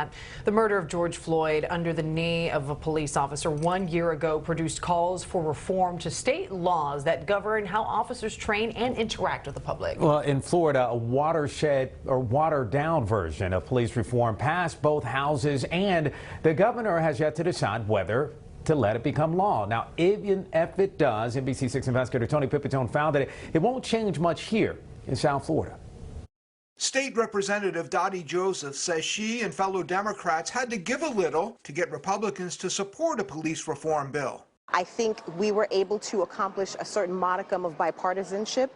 that. The murder of George Floyd under the knee of a police officer 1 year ago produced calls for reform to state laws that govern how officers train and interact with the public. Well, in Florida, a watershed or watered down version of police reform passed both houses, and the governor has yet to decide whether to let it become law. Now, even if it does, NBC6 investigator Tony Pipitone found that it won't change much here in South Florida. State Representative Dottie Joseph says she and fellow Democrats had to give a little to get Republicans to support a police reform bill. I think we were able to accomplish a certain modicum of bipartisanship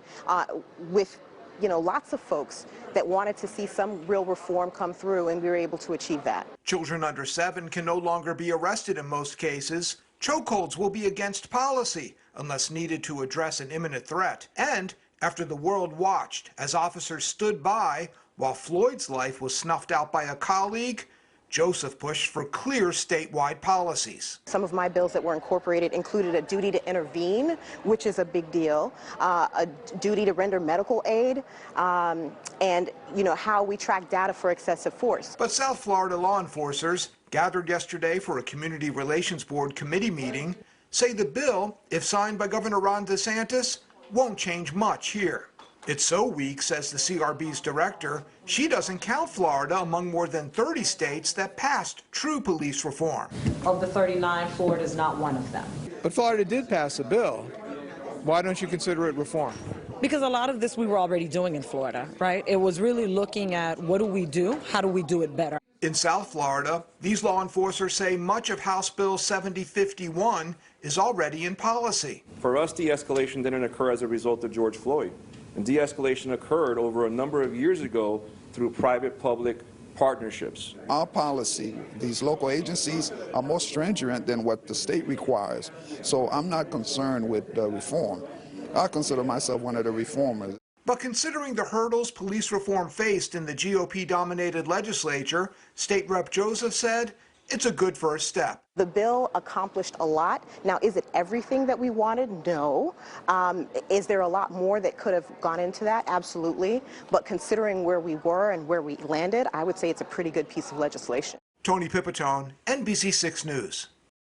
with lots of folks that wanted to see some real reform come through, and we were able to achieve that. Children under 7 can no longer be arrested in most cases. Chokeholds will be against policy unless needed to address an imminent threat. And after the world watched as officers stood by while Floyd's life was snuffed out by a colleague, Joseph pushed for clear statewide policies. Some of my bills that were incorporated included a duty to intervene, which is a big deal, a duty to render medical aid, and how we track data for excessive force. But South Florida law enforcers gathered yesterday for a Community Relations Board committee meeting say the bill, if signed by Governor Ron DeSantis, won't change much here. It's so weak, says the CRB's director, she doesn't count Florida among more than 30 states that passed true police reform. Of the 39, Florida is not one of them. But Florida did pass a bill. Why don't you consider it reform? Because a lot of this we were already doing in Florida, right? It was really looking at what do we do, how do we do it better. In South Florida, these law enforcers say much of House Bill 7051 is already in policy. For us, de-escalation didn't occur as a result of George Floyd. And de-escalation occurred over a number of years ago through private-public partnerships. Our policy, these local agencies are more stringent than what the state requires. So I'm not concerned with reform. I consider myself one of the reformers. But considering the hurdles police reform faced in the GOP-dominated legislature, State Rep Joseph said it's a good first step. The bill accomplished a lot. Now, is it everything that we wanted? No. Is there a lot more that could have gone into that? Absolutely. But considering where we were and where we landed, I would say it's a pretty good piece of legislation. Tony Pipitone, NBC6 News.